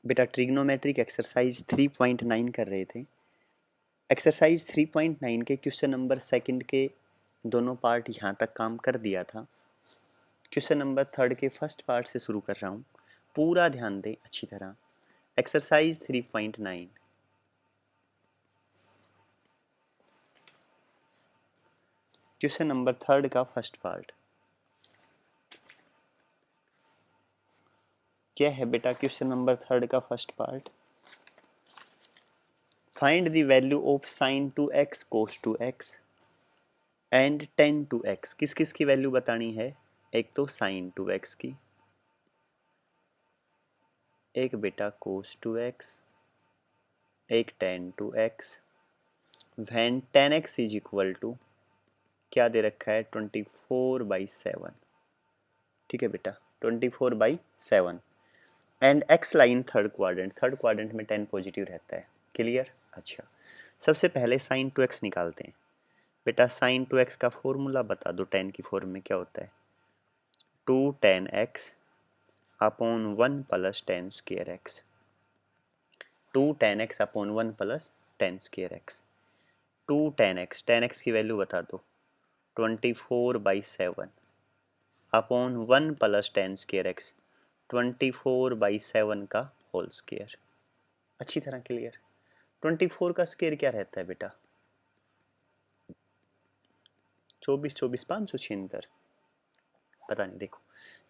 बेटा trigonometric exercise 3.9 कर रहे थे। एक्सरसाइज 3.9 के क्वेश्चन नंबर सेकंड के दोनों पार्ट यहाँ तक काम कर दिया था। क्वेश्चन नंबर थर्ड के फर्स्ट पार्ट से शुरू कर रहा हूँ, पूरा ध्यान दें अच्छी तरह। एक्सरसाइज 3.9 क्वेश्चन नंबर थर्ड का फर्स्ट पार्ट क्या है बेटा? क्वेश्चन नंबर थर्ड का first part, find the value of sin two X cos two X and tan two X. किस किस की वैल्यू बतानी है? एक तो sin टू एक्स की, एक बेटा cos टू एक्स, एक tan two X. When tan X is equal to क्या दे रखा है? 24/7। ठीक है बेटा, 24/7 and X line third quadrant में 10 पॉजिटिव रहता है। क्लियर? अच्छा, सबसे पहले साइन टू एक्स निकालते हैं। बेटा साइन टू एक्स का फॉर्मूला बता दो, टेन की फॉर्म में क्या होता है? 2 tan x upon 1 plus tan square x. 2 tan x upon 1 plus tan square x. 2 tan x की वैल्यू बता दो, 24/7 upon 1 plus tan square x, 24/7 का होल स्क्वेयर। अच्छी तरह क्लियर? 24 का स्क्वेयर क्या रहता है बेटा? 24 576। पता नहीं, देखो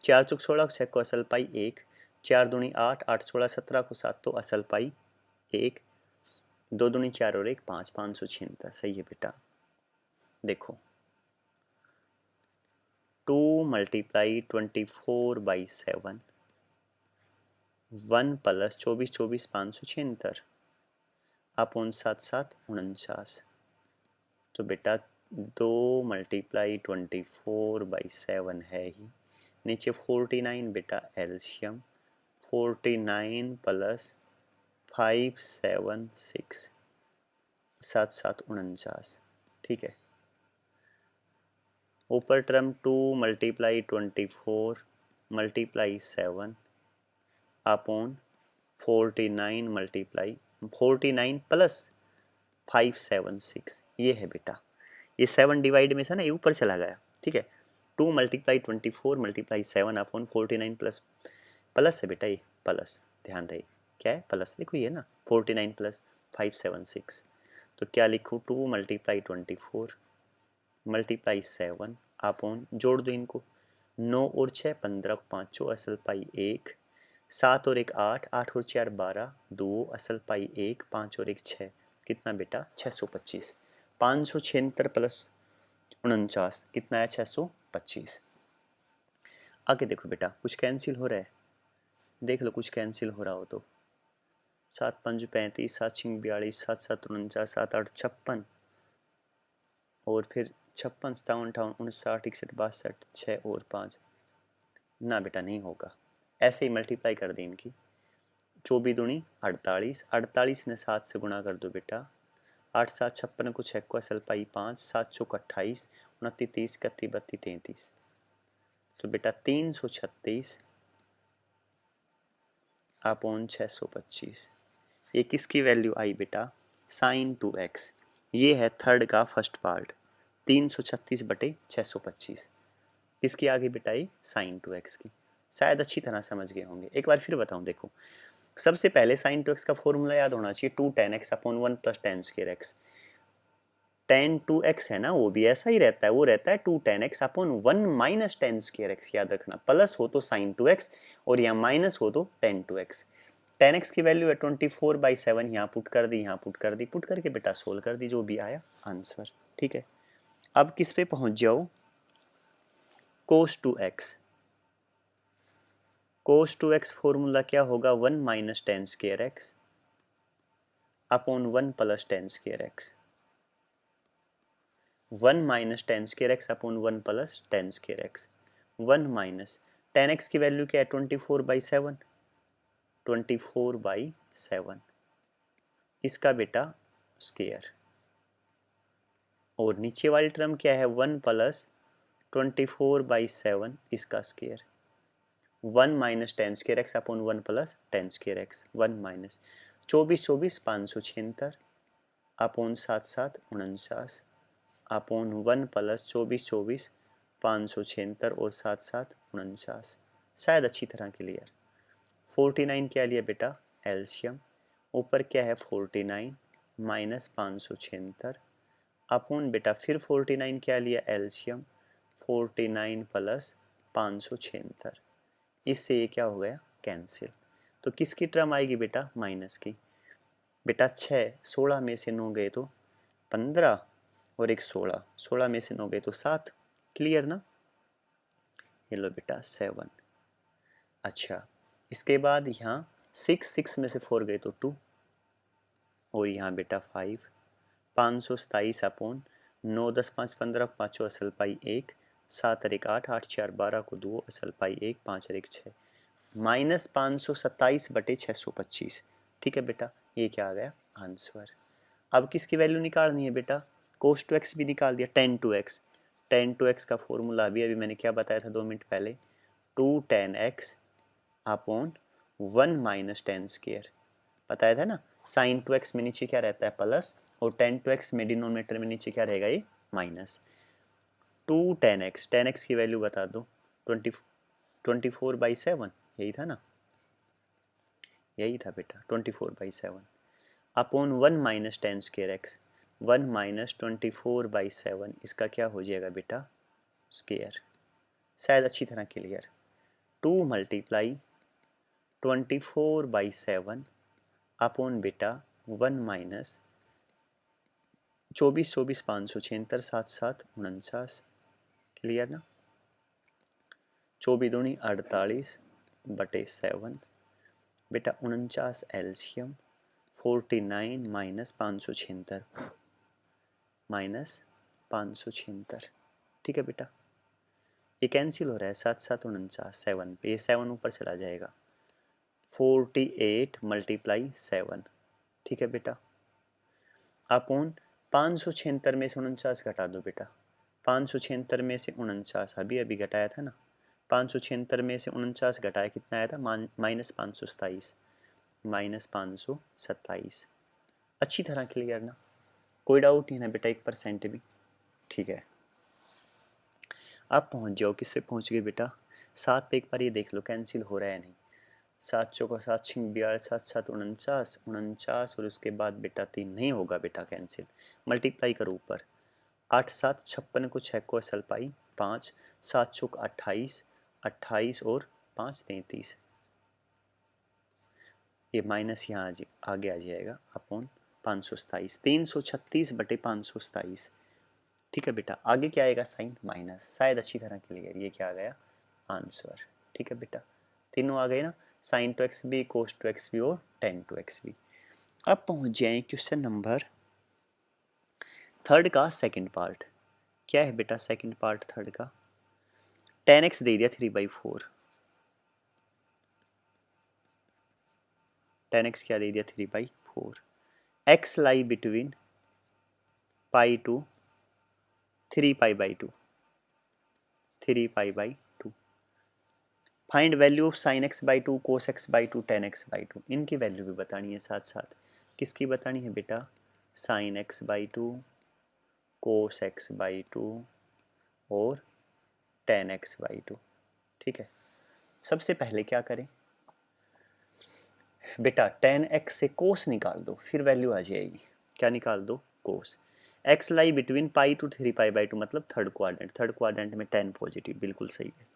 4 चौक 16 6 को असल पाई 1, 4 दूनी 8, 8 16 17 को 7 तो असल पाई 1, 2 दूनी 4 और 1 5, 576। सही है बेटा। देखो 2 मल्टीप्लाई 24/7 1 प्लस 24 576 अपॉन 7 7 49। तो बेटा 2 मल्टीप्लाई 24/7 है ही, नीचे 49 बेटा एल्शियम, 49 प्लस 576 7 7 49। ठीक है, ऊपर term 2 multiply 24 multiply 7 upon 49 multiply 49 plus 576, ये है बेटा। ये 7 डिवाइड में से ना ये ऊपर चला गया। ठीक है, 2 multiply 24 multiply 7 upon 49 plus plus है बेटा, ये प्लस, ध्यान रहे क्या है? प्लस। देखो ये ना 49 प्लस 576, तो क्या लिखूँ? 2 मल्टीप्लाई 24 मल्टीप्लाई 7 अपॉन, जोड़ दो इनको, 9 और 6 15, 5 असल पाई 1, 7 और 1 8, 8 और 4 12, 2 असल पाई 1, 5 और 1 6, कितना बेटा? 625। 576 प्लस 49 कितना है? 625। आगे देखो बेटा, कुछ कैंसिल हो रहा है, देख लो कुछ कैंसिल हो रहा हो तो। 7 5 35, 7 6 42, 7 7 49, 7 8 56 और फिर 56 57 58 59 61 62 6 और 5। ना बेटा नहीं होगा, ऐसे ही मल्टीप्लाई कर दी इनकी। 24 दूनी 48, 48 ने 7 से गुणा कर दो बेटा, 8 7 56 को 6 को असल पाई 5, 7 चौक 28, 29 30 31 32 33। तो बेटा 336 अपॉन 625, ये किसकी वैल्यू आई बेटा? Sign two x. ये है थर्ड का फर्स्ट पार्ट, 336/625। किसकी आ गई बेटा? ये साइन टू एक्स की। शायद अच्छी तरह समझ गए होंगे। एक बार फिर बताऊं, देखो सबसे पहले साइन टू एक्स का फॉर्मूला याद होना चाहिए, 2 tan x upon 1 plus tan square X. tan two X है ना, वो भी ऐसा ही रहता है, वो रहता है 2 tan x upon 1 minus tan square x. याद रखना, प्लस हो तो साइन टू एक्स और यहाँ माइनस हो तो tan two X. tan x की वैल्यू है 24/7, यहाँ पुट कर दी, यहाँ पुट कर दी, पुट करके बेटा सोल्व कर दी, जो भी आया आंसर। ठीक है, अब किस पे पहुंच जाओ? cos two X. cos two X formula क्या होगा? 1 minus tan square X upon 1 plus tan square X. 1 minus tan square X upon 1 plus tan square X. 1 minus tan X की वैल्यू क्या है? 24/7, 24/7 इसका बेटा स्क्वेयर, और नीचे वाली टर्म क्या है? 1 प्लस 24/7 इसका square. 1 minus tan square x upon 1 plus tan square x, 1 minus 24 576 upon 7 49 upon 1 plus 24 576 और 7 49, शायद अच्छी तरह क्लियर। 49 क्या लिया बेटा एल्शियम, ऊपर क्या है 49 माइनस 576 अपॉन बेटा फिर 49 क्या लिया एल्शियम 49 प्लस 576, इससे ये क्या हो गया कैंसिल। तो किसकी टर्म आएगी बेटा माइनस की। बेटा 6 16 में से 9 गए तो 15 और एक 16, 16 में से 9 गए तो 7, क्लियर ना। ये लो बेटा 7। अच्छा इसके बाद यहाँ 6 में से 4 गए तो 2 और यहाँ बेटा 5, 527 अपॉन 9 10 5 15 पाँचों असल पाई 1, 7 और 1 8, 8 4 12 को 2 असल पाई 1, 5 और 1 6, माइनस 527 बटे 625। ठीक है बेटा ये क्या आ गया आंसर। अब किसकी वैल्यू निकालनी है बेटा, कोस टू एक्स भी निकाल दिया, tan two X. Tan two X का फॉर्मूला भी अभी मैंने क्या बताया था 2 मिनट पहले, 2 ten x upon 1 minus tan square, बताया था ना। साइन टू एक्स में नीचे क्या रहता है प्लस, और टेन टू एक्स में डिनोमिनेटर में नीचे क्या रहेगा ये माइनस। 2 टेन एक्स की वैल्यू बता दो 24/7, यही था ना, यही था बेटा 24/7 upon 1 minus tan square X, 1 minus 24/7 इसका क्या हो जाएगा बेटा स्क्वेयर, शायद अच्छी तरह क्लियर। 2 मल्टीप्लाई 24/7 अपॉन बेटा 1 माइनस 24 576 7 49, क्लियर ना। 24 दूनी 48 बटे 7 बेटा 49 एल्शियम 49 माइनस 576 माइनस 576, ठीक है बेटा ये कैंसिल हो रहा है, 7 7 49 7 पे, ये 7 ऊपर चला जाएगा, 48 मल्टीप्लाई 7, ठीक है बेटा अपॉन 576 में से 49 घटा दो बेटा, 576 में से 49 अभी अभी घटाया था ना, 576 में से 49 घटाया कितना आया था माइनस 527, माइनस 527, अच्छी तरह क्लियर ना, कोई डाउट नहीं ना बेटा 1% भी, ठीक है। अब पहुंच जाओ, किससे पहुंच गए बेटा 7 पे, एक बार ये देख लो कैंसिल हो रहा है नहीं, 7 चौका 7 छिंग 42 7 7 49 49 और उसके बाद बेटा 3 नहीं होगा बेटा कैंसिल, मल्टीप्लाई करो ऊपर, 8 7 56 को 6 को असल पाई 5, 7 चौक 28 28 और 5 33, ये माइनस यहाँ आगे आ जाएगा अपॉन 527, 336 बटे 527, ठीक है बेटा आगे क्या आएगा साइन माइनस, शायद अच्छी तरह क्लियर, ये क्या आ गया आंसर, ठीक है बेटा तीनों आ गए ना, साइन टू एक्स भी कोस टू एक्स भी और टेन टू एक्स भी। अब पहुंच जाए क्वेश्चन नंबर 3 का सेकंड पार्ट, क्या है बेटा सेकंड पार्ट 3 का, टेन एक्स दे दिया 3/4, टेन एक्स क्या दे दिया 3/4, X lie between pi to 3π/2, 3π/2, find value of sine x/2 cos x/2 tan x/2, इनकी वैल्यू भी बतानी है साथ साथ, किसकी बतानी है बेटा साइन x/2 कोस x/2 और टेन x/2, ठीक है। सबसे पहले क्या करें बेटा टेन एक्स से कोस निकाल दो, फिर वैल्यू आ जाएगी, क्या निकाल दो cos, X lie between pi to 3π/2 मतलब थर्ड क्वाड्रेंट में 10 पॉजिटिव, बिल्कुल सही है।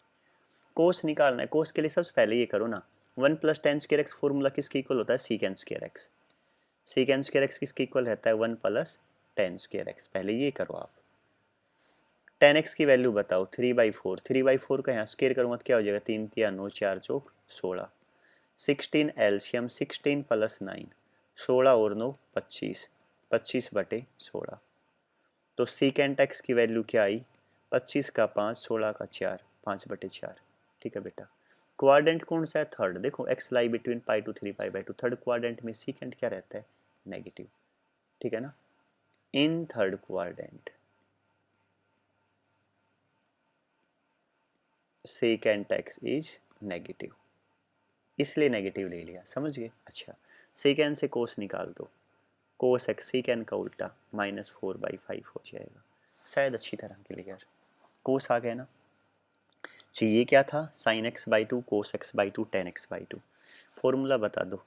कोस निकालना है, कोस के लिए सबसे पहले ये करो ना, 1 plus ten square x formula किसके इक्वल होता है secant square x, secant square x किसके इक्वल रहता है 1 प्लस टेन स्क्वायर एक्स, पहले ये करो आप। टेन एक्स की वैल्यू बताओ 3/4, 3/4 का यहाँ स्क्वायर करूँगा तो क्या हो जाएगा 3 3 9 4 चौक 16, 16 एल्शियम 16 प्लस 9, 16 और 9 25, 25 बटे 16, तो सीकेंट एक्स की वैल्यू क्या आई 25 का 5 16 का 4 5 बटे 4, ठीक है बेटा। क्वाड्रेंट कौन सा है थर्ड, देखो X lie between pi to 3π/2, third quadrant में सीकेंट क्या रहता है नेगेटिव, ठीक है ना। In third quadrant secant x is negative, इसलिए नेगेटिव ले लिया, समझ गए। अच्छा, सेकेंड से कोस निकाल दो, कोस एक्स सेकेंड का उल्टा -4/5 हो जाएगा, शायद अच्छी तरह क्लियर। कोस आ गया ना। चाहिए क्या था, sin x/2 cos x/2 tan x/2। Formula बता दो,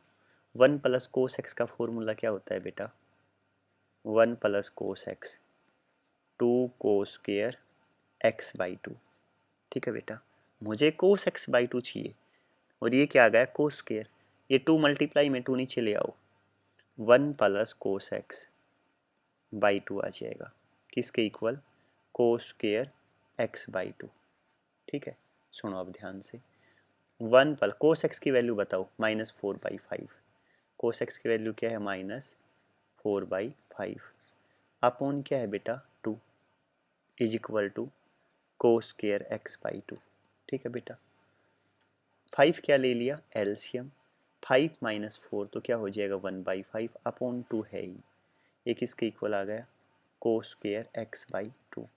1 + cos x का फॉर्मूला क्या होता है बेटा, 1 + cos x 2 cos square x/2। ठीक है बेटा, मुझे cos x/2 चाहिए और ये क्या आ गया cos स्क्वायर, ये 2 मल्टीप्लाई में 2 नीचे ले आओ, 1 + cos x/2 आ जाएगा, किसके इक्वल, cos स्क्वायर x/2। ठीक है, सुनो अब ध्यान से, 1 पर cos x की वैल्यू बताओ -4/5, cos x की वैल्यू क्या है -4/5 अपॉन क्या है बेटा 2 is equal to cos square x/2। ठीक है बेटा, 5 क्या ले लिया एलसीएम, 5 - 4 तो क्या हो जाएगा 1/5 अपॉन 2 है ही, ये किसके इक्वल आ गया cos स्क्वायर x/2।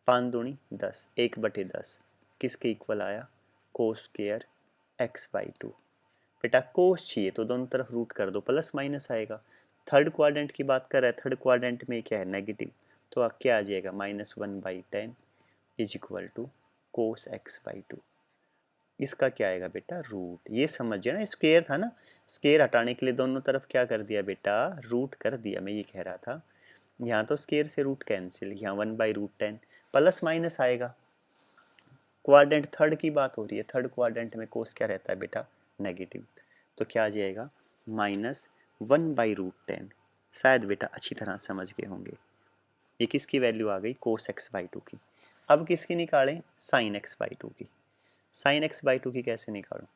5 दूनी 10, 1/10 किसके इक्वल आया cos स्क्वायर x/2। बेटा कोस चाहिए तो दोनों तरफ रूट कर दो, प्लस माइनस आएगा। थर्ड क्वाड्रेंट की बात कर रहा है, थर्ड क्वाड्रेंट में क्या है नेगेटिव, तो क्या आ जाएगा -1/10 is equal to cos x/2। इसका क्या आएगा बेटा रूट, ये समझिए ना, स्क्वायर था ना, स्क्वायर हटाने के लिए दोनों तरफ क्या कर दिया बेटा रूट कर दिया, मैं ये कह रहा था। यहाँ तो स्क्वायर से रूट कैंसिल, यहाँ 1/√10 प्लस माइनस आएगा। क्वाड्रेंट थर्ड की बात हो रही है, थर्ड क्वाड्रेंट में कोस क्या रहता है बेटा नेगेटिव, तो क्या आ जाएगा -1/√10। शायद बेटा अच्छी तरह समझ गए होंगे। ये किसकी वैल्यू आ गई कोस x/2 की। अब किसकी निकालें साइन x/2 की। साइन x/2 की कैसे निकालूं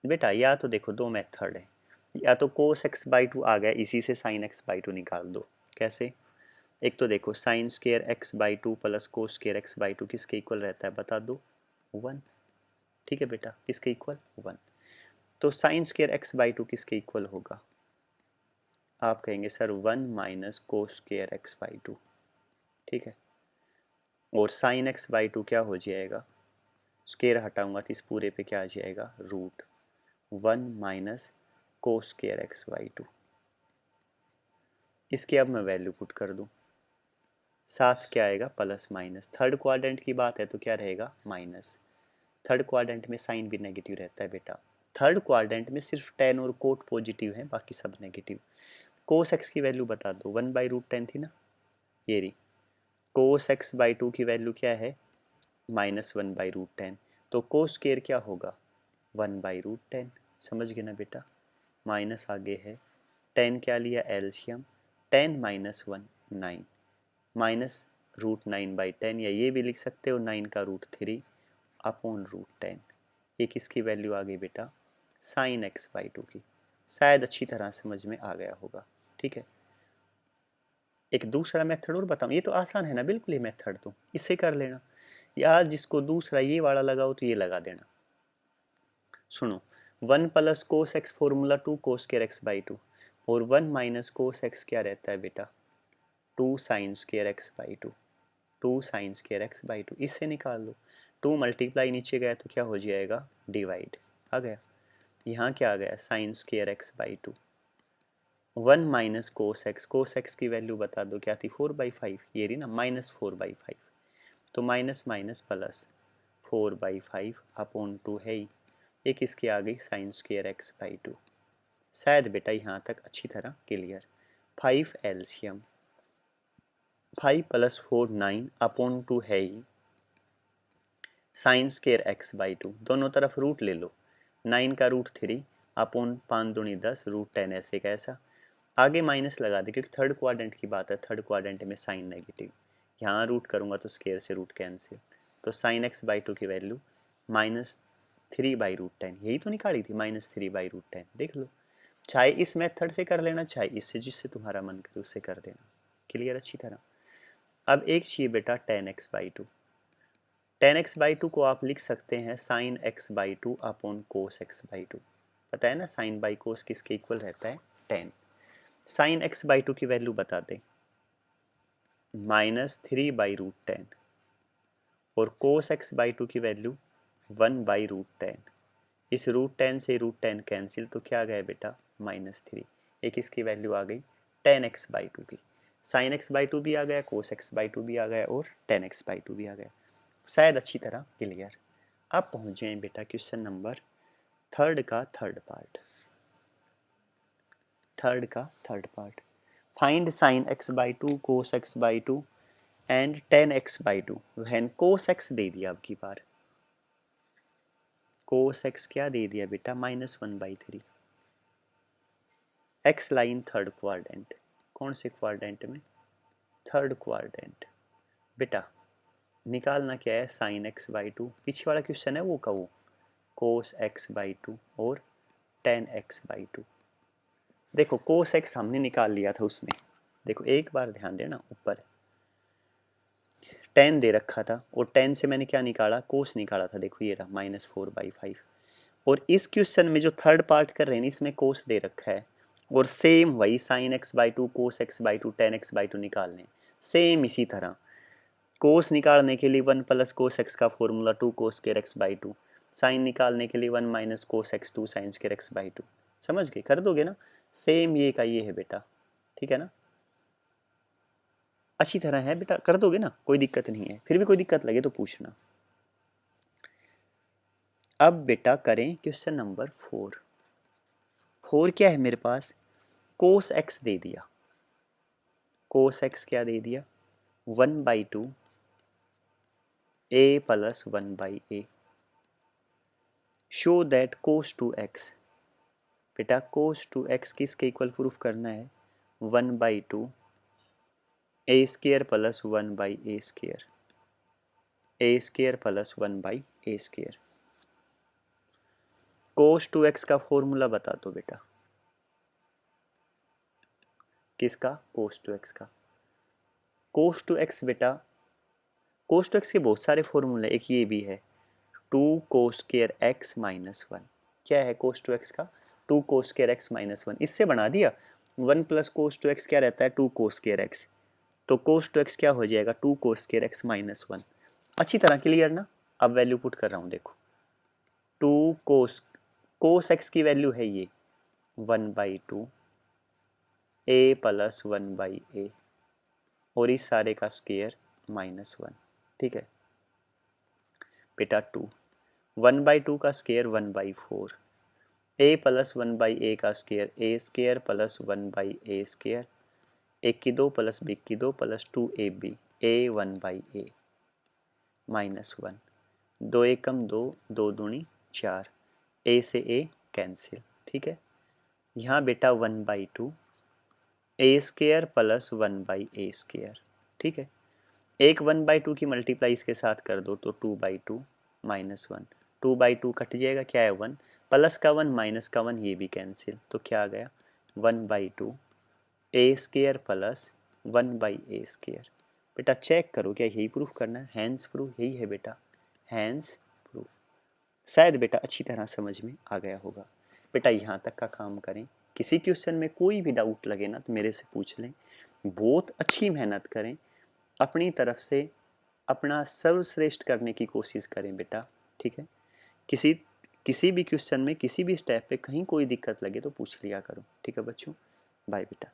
बेटा, या तो देखो दो मेथड है, या तो कोस x/2 आ गया इसी से साइन x/2 निकाल दो। कैसे, एक तो देखो sine square x/2 plus cos square x/2 किसके इक्वल रहता है बता दो 1। ठीक है बेटा, किसके इक्वल 1, तो साइन स्क्वायर x/2 किसके इक्वल होगा, आप कहेंगे सर 1 - कोस स्क्वायर x/2। ठीक है, और साइन x/2 क्या हो जाएगा, स्क्वायर हटाऊंगा तो इस पूरे पे क्या आ जाएगा रूट 1 - कोस स्क्वायर x/2। इसकी अब मैं वैल्यू पुट कर दूं, साथ क्या आएगा प्लस माइनस, थर्ड क्वाड्रेंट की बात है तो क्या रहेगा माइनस। थर्ड क्वाड्रेंट में साइन भी नेगेटिव रहता है बेटा, थर्ड क्वाड्रेंट में सिर्फ टेन और कोट पॉजिटिव है, बाकी सब नेगेटिव। कोस एक्स की वैल्यू बता दो, 1/√10 थी ना, ये रही। कोस x/2 की वैल्यू क्या है -1/√10, तो कोस स्क्वायर क्या होगा 1/√10। समझ गए ना बेटा, माइनस आगे है 10 क्या लिया एलसीएम, 10 - 1 9, -√9/10, या ये भी लिख सकते हो 9 का √3 अपॉन √10। ये किसकी वैल्यू आ गई बेटा साइन x/2 की। शायद अच्छी तरह समझ में आ गया होगा। ठीक है, एक दूसरा मेथड और बताऊं, ये तो आसान है ना बिल्कुल, ये मेथड तो इससे कर लेना, या जिसको दूसरा ये वाला लगाओ तो ये लगा देना। सुनो, 1 + कोस x formula 2 cos square x/2 और 1 - कोस x क्या रहता है बेटा 2 sine square x/2, 2 sine square x/2, इससे निकाल लो। 2 मल्टीप्लाई नीचे गया तो क्या हो जाएगा डिवाइड, आ गया। यहाँ क्या आ गया sine square x/2, 1 - cos x की वैल्यू बता दो क्या थी 4/5, ये रही ना -4/5, तो माइनस माइनस प्लस 4/5 अपॉन 2 है ही, ये किसकी आ गई साइन स्क्वायर x/2। शायद बेटा यहाँ तक अच्छी तरह क्लियर। 5 एलसीएम, 5 + 4 9 अपॉन 2 है ही, साइन स्क्वायर x/2 दोनों तरफ रूट ले लो, 9 का √3 अपॉन 5 दूनी 10 √10 ऐसे कैसा, आगे माइनस लगा दे क्योंकि थर्ड क्वाड्रेंट की बात है, थर्ड क्वाड्रेंट में साइन नेगेटिव, यहाँ रूट करूँगा तो स्क्वायर से रूट कैंसिल, तो साइन x/2 की वैल्यू -3/√10, यही तो निकाली थी -3/√10। देख लो, चाहे इस मेथड से कर लेना चाहे इससे, जिससे तुम्हारा मन करे उससे कर देना, क्लियर अच्छी तरह। अब एक चाहिए बेटा tan x/2, tan x/2 को आप लिख सकते हैं साइन x/2 अपॉन कोस x/2, पता है ना साइन बाई कोस किसके इक्वल रहता है tan। साइन x/2 की वैल्यू बता दें -3/√10 और कोस x/2 की वैल्यू 1/√10। इस √10 से √10 कैंसिल, तो क्या आ गया बेटा -3। एक इसकी वैल्यू आ गई tan x/2 की, sin x/2 भी आ गया, cos x/2 भी आ गया और tan x/2 भी आ गया। शायद अच्छी तरह क्लियर। अब पहुंच जाए बेटा क्वेश्चन नंबर थर्ड का third part. Find sin x/2 cos x/2 and tan x/2 when cos x दे दिया। अब की बार cos x क्या दे दिया बेटा -1/3। x लाइन थर्ड क्वाड्रेंट, कौन से क्वाड्रेंट में, थर्ड क्वाड्रेंट। बेटा निकालना क्या है sin x/2, पीछे वाला क्वेश्चन है वो का वो cos x/2 और tan x/2। देखो cos x हमने निकाल लिया था उसमें, देखो एक बार ध्यान देना, ऊपर tan दे रखा था और tan से मैंने क्या निकाला, cos निकाला था। देखो ये रहा -4/5। और इस क्वेश्चन में जो थर्ड पार्ट कर रहे हैं इसमें cos दे रखा है और सेम वही sin x/2 cos x/2 tan x/2 निकालने, सेम इसी तरह cos निकालने के लिए 1 + cos x का formula 2 cos square x/2, sin निकालने के लिए 1 - cos x 2 sin square x/2। समझ गए, कर दोगे ना, सेम ये का ये है बेटा, ठीक है ना, अच्छी तरह है बेटा, कर दोगे ना, कोई दिक्कत नहीं है। फिर भी कोई दिक्कत लगे तो पूछना। अब बेटा करें क्वेश्चन नंबर 4 क्या है मेरे पास, cos x दे दिया, cos x क्या दे दिया 1/2 a + 1/a। Show that cos 2x, बेटा cos 2x किसके इक्वल प्रूफ करना है 1/2 a² + 1/a², a² + 1/a²। cos 2x का फॉर्मूला बता दो बेटा, किसका cos 2x का। cos 2x बेटा, cos 2x के बहुत सारे फॉर्मूले, एक ये भी है 2 cos square x - 1। क्या है cos 2x का 2 cos square x - 1, इससे बना दिया 1 + cos 2x क्या रहता है 2 cos square x, तो cos 2x क्या हो जाएगा 2 cos square x - 1। अच्छी तरह क्लियर ना। अब वैल्यू पुट कर रहा हूँ, देखो 2 cos x की वैल्यू है ये 1/2 a + 1/a और इस सारे का स्क्वायर -1, ठीक है बेटा 2 1/2 का स्क्वायर 1/4 a + 1/a का स्क्वायर a² + 1/a², एक की 2 + b की 2 + 2ab a 1/a -1, 2 एकम 2, 2 दूनी 4, a से a कैंसिल, ठीक है। यहाँ बेटा 1/2 a² + 1/a², ठीक है। एक 1/2 की मल्टीप्लाई इसके साथ कर दो तो 2/2 -1, 2/2 कट जाएगा, क्या है 1, प्लस का 1 माइनस का 1 ये भी कैंसिल, तो क्या आ गया 1/2 a² + 1/a²। बेटा चेक करो क्या यही प्रूफ करना है, हैंस प्रूफ यही है बेटा, हैंस प्रूफ। शायद बेटा अच्छी तरह समझ में आ गया होगा। बेटा यहाँ तक का काम करें, किसी क्वेश्चन में कोई भी डाउट लगे ना तो मेरे से पूछ लें। बहुत अच्छी मेहनत करें, अपनी तरफ से अपना सर्वश्रेष्ठ करने की कोशिश करें बेटा, ठीक है। किसी भी क्वेश्चन में किसी भी स्टेप पे कहीं कोई दिक्कत लगे तो पूछ लिया करो, ठीक है बच्चों। बाय बेटा।